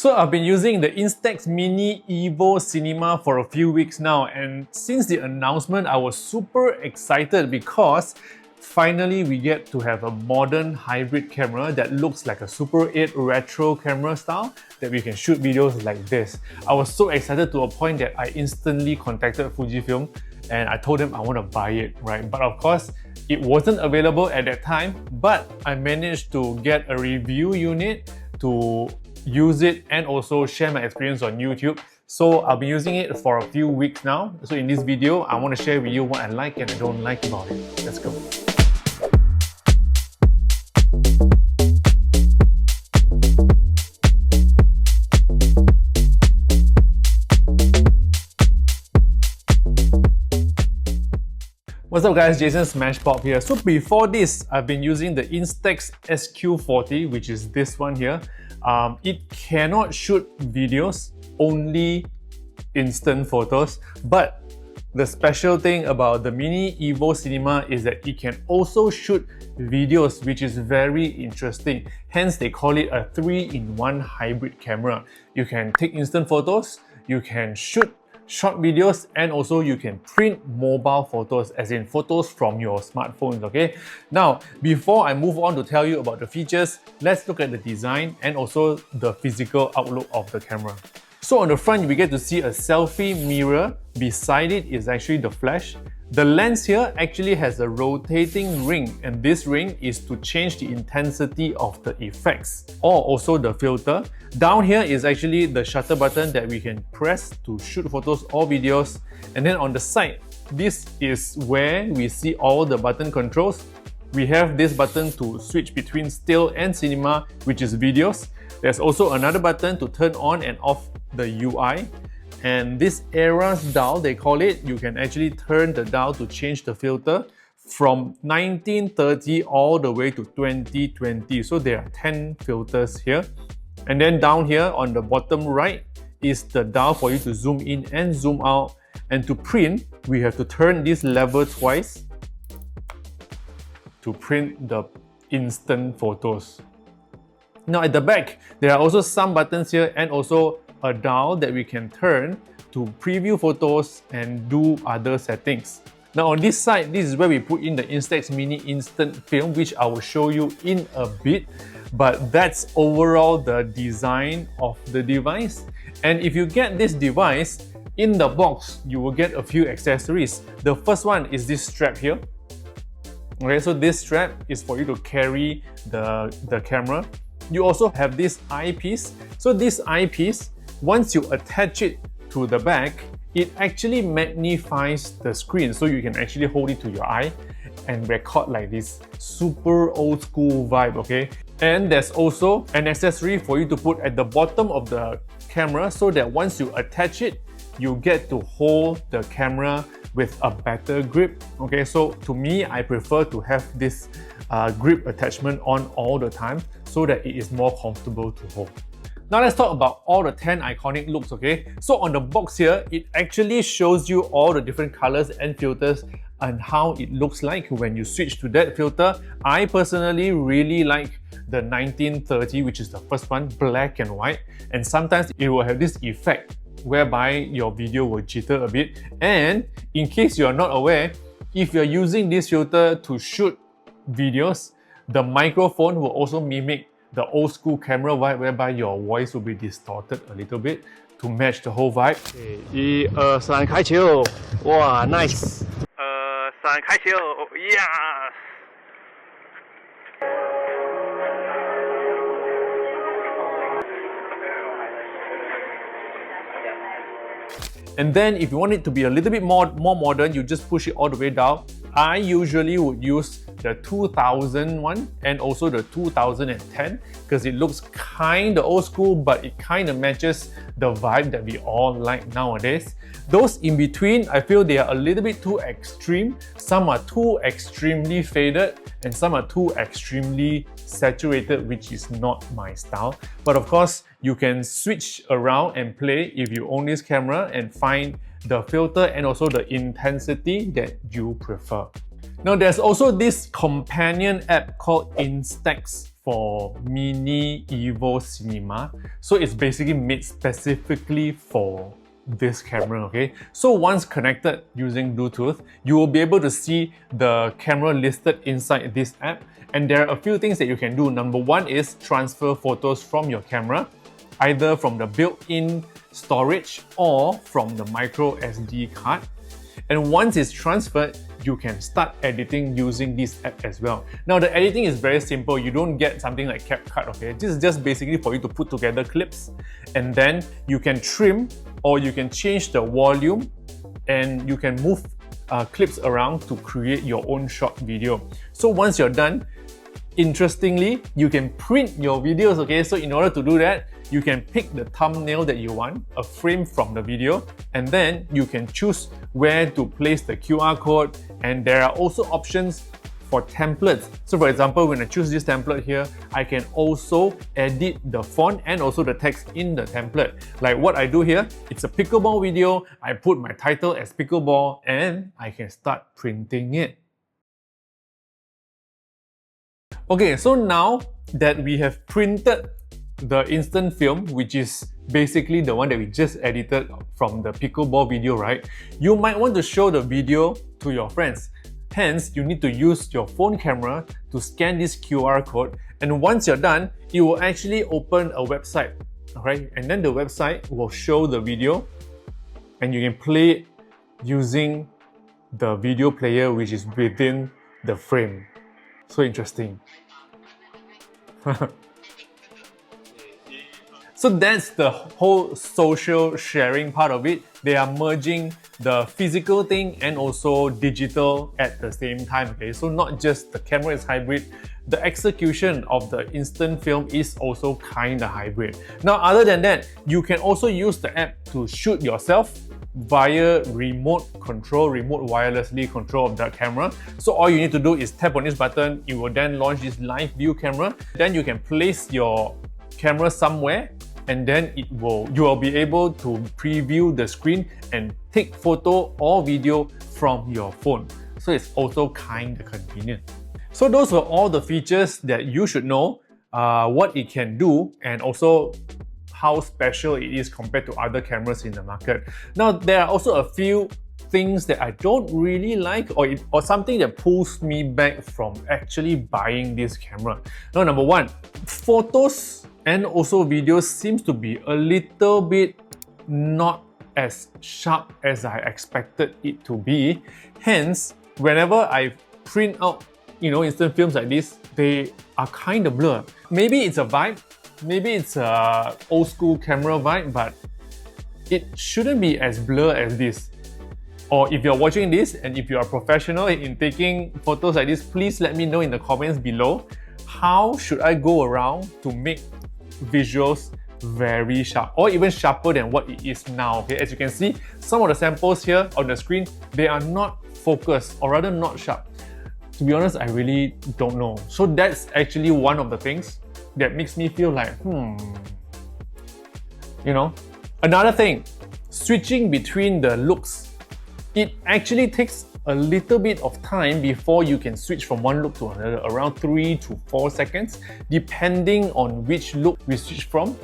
So I've been using the Instax Mini Evo Cinema for a few weeks now, and since the announcement I was super excited because finally we get to have a modern hybrid camera that looks like a Super 8 retro camera style that we can shoot videos like this. I was so excited to a point that I instantly contacted Fujifilm and I told them I want to buy it, right? But of course, it wasn't available at that time, but I managed to get a review unit to use it and also share my experience on YouTube. So I've been using it for a few weeks now. So in this video, I want to share with you what I like and I don't like about it. Let's go. What's up guys, Jason Smashpop here. So before this, I've been using the Instax SQ40, which is this one here. It cannot shoot videos, only instant photos, but the special thing about the Mini Evo Cinema is that it can also shoot videos, which is very interesting. Hence, they call it a 3-in-1 hybrid camera. You can take instant photos, you can shoot short videos, and also you can print mobile photos, as in photos from your smartphones, okay? Now, before I move on to tell you about the features, let's look at the design and also the physical outlook of the camera. So on the front, we get to see a selfie mirror. Beside it is actually the flash. The lens here actually has a rotating ring, and this ring is to change the intensity of the effects or also the filter. Down here is actually the shutter button that we can press to shoot photos or videos. And then on the side, this is where we see all the button controls. We have this button to switch between still and cinema, which is videos. There's also another button to turn on and off the UI. And this Era's dial, they call it, you can actually turn the dial to change the filter from 1930 all the way to 2020. So there are 10 filters here. And then down here on the bottom right is the dial for you to zoom in and zoom out. And to print, we have to turn this lever twice to print the instant photos. Now at the back, there are also some buttons here and also a dial that we can turn to preview photos and do other settings. Now on this side, this is where we put in the Instax Mini Instant Film, which I will show you in a bit. But that's overall the design of the device. And if you get this device, in the box, you will get a few accessories. The first one is this strap here. Okay, so this strap is for you to carry the camera. You also have this eyepiece. So this eyepiece, once you attach it to the back, it actually magnifies the screen. So you can actually hold it to your eye and record like this super old school vibe, okay? And there's also an accessory for you to put at the bottom of the camera so that once you attach it, you get to hold the camera with a better grip. Okay, so to me, I prefer to have this grip attachment on all the time so that it is more comfortable to hold. Now let's talk about all the 10 iconic looks, okay? So on the box here, it actually shows you all the different colors and filters and how it looks like when you switch to that filter. I personally really like the 1930, which is the first one, black and white. And sometimes it will have this effect whereby your video will jitter a bit. And in case you're not aware, if you're using this filter to shoot videos, the microphone will also mimic the old school camera vibe whereby your voice will be distorted a little bit to match the whole vibe. 1、2、3，开球！哇 ，nice！ 3，开球！呀！ And then if you want it to be a little bit more modern, you just push it all the way down. I usually would use the 2000 one and also the 2010 because it looks kind of old school, but it kind of matches the vibe that we all like nowadays. Those in between, I feel they are a little bit too extreme. Some are too extremely faded and some are too extremely saturated, which is not my style. But of course, you can switch around and play if you own this camera and find the filter and also the intensity that you prefer. Now there's also this companion app called Instax for mini Evo Cinema. So it's basically made specifically for this camera, okay? So once connected using Bluetooth, you will be able to see the camera listed inside this app. And there are a few things that you can do. Number one is transfer photos from your camera, either from the built-in storage or from the micro SD card. And once it's transferred, you can start editing using this app as well. Now the editing is very simple. You don't get something like CapCut, okay? This is just basically for you to put together clips, and then you can trim or you can change the volume, and you can move clips around to create your own short video. So once you're done, interestingly, you can print your videos, okay? So in order to do that, you can pick the thumbnail that you want, a frame from the video, and then you can choose where to place the QR code. And there are also options for templates. So for example, when I choose this template here, I can also edit the font and also the text in the template. Like what I do here, it's a pickleball video, I put my title as pickleball, and I can start printing it. Okay, so now that we have printed the instant film, which is basically the one that we just edited from the pickleball video, right? You might want to show the video to your friends. Hence, you need to use your phone camera to scan this QR code. And once you're done, it will actually open a website, alright? And then the website will show the video, and you can play it using the video player which is within the frame. So interesting. So that's the whole social sharing part of it. They are merging the physical thing and also digital at the same time, okay? So not just the camera is hybrid, the execution of the instant film is also kind of hybrid. Now, other than that, you can also use the app to shoot yourself via remote control, remote wirelessly control of the camera. So all you need to do is tap on this button, it will then launch this live view camera. Then you can place your camera somewhere, and then you will be able to preview the screen and take photo or video from your phone. So it's also kind of convenient. So those were all the features that you should know, what it can do, and also how special it is compared to other cameras in the market. Now, there are also a few things that I don't really like, or something that pulls me back from actually buying this camera. Now, number one, photos and also videos seems to be a little bit not as sharp as I expected it to be. Hence, whenever I print out, instant films like this, they are kind of blurred. Maybe it's a vibe, maybe it's a old school camera vibe, but it shouldn't be as blurred as this. Or if you're watching this and if you are professional in taking photos like this, please let me know in the comments below. How should I go around to make visuals very sharp, or even sharper than what it is now? Okay, as you can see, some of the samples here on the screen, they are not focused, or rather not sharp. To be honest, I really don't know. So that's actually one of the things that makes me feel like, Another thing, switching between the looks. It actually takes a little bit of time before you can switch from one look to another, around 3 to 4 seconds, depending on which look we switch from.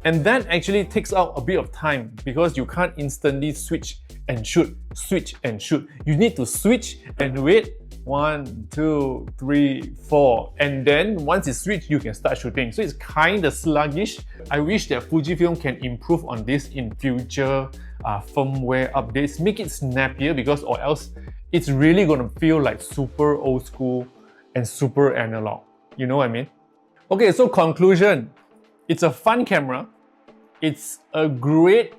And that actually takes out a bit of time because you can't instantly switch and shoot, switch and shoot. You need to switch and wait 1, 2, 3, 4, and then once it's switched, you can start shooting. So it's kind of sluggish. I wish that Fujifilm can improve on this in future firmware updates, make it snappier, because or else it's really going to feel like super old school and super analog. You know what I mean? Okay, so conclusion. It's a fun camera. It's a great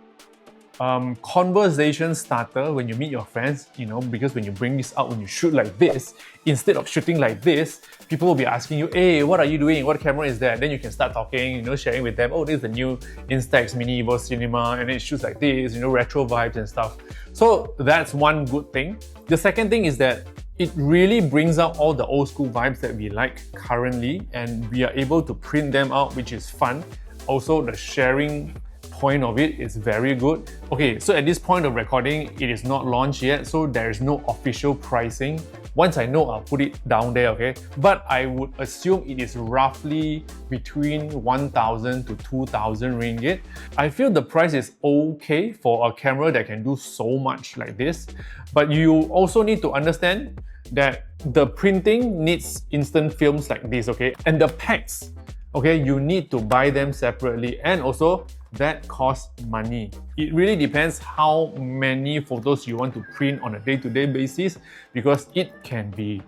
conversation starter when you meet your friends, because when you bring this out, when you shoot like this, instead of shooting like this, people will be asking you, hey, what are you doing? What camera is that? Then you can start talking, sharing with them, oh, this is the new Instax Mini Evo Cinema, and it shoots like this, retro vibes and stuff. So that's one good thing. The second thing is that it really brings out all the old school vibes that we like currently, and we are able to print them out, which is fun. Also, the sharing point of it is very good. Okay, so at this point of recording, it is not launched yet, so there is no official pricing Once I know, I'll put it down there, okay? But I would assume it is roughly between 1,000 to 2,000 ringgit. I feel the price is okay for a camera that can do so much like this. But you also need to understand that the printing needs instant films like this, okay? And the packs, okay, you need to buy them separately, and also that costs money. It really depends how many photos you want to print on a day-to-day basis, because it can be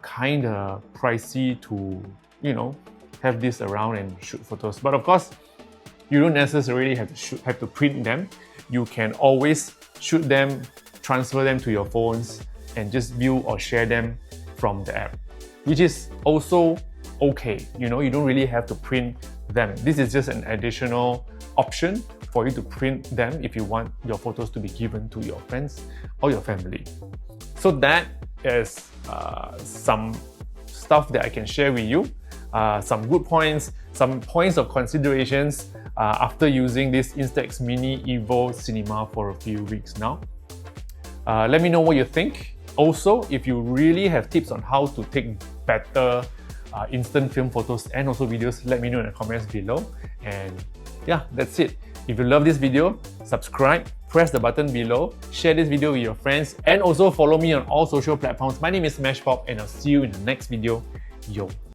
kind of pricey to, you know, have this around and shoot photos. But of course, you don't necessarily have to print them. You can always shoot them, transfer them to your phones, and just view or share them from the app, which is also okay. You know, you don't really have to print them. This is just an additional option for you to print them if you want your photos to be given to your friends or your family. So that is some stuff that I can share with you. Some good points, some points of considerations after using this Instax Mini Evo Cinema for a few weeks now. Let me know what you think. Also, if you really have tips on how to take better instant film photos and also videos, let me know in the comments below. And yeah, that's it. If you love this video, subscribe, press the button below, share this video with your friends, and also follow me on all social platforms. My name is Smashpop, and I'll see you in the next video. Yo!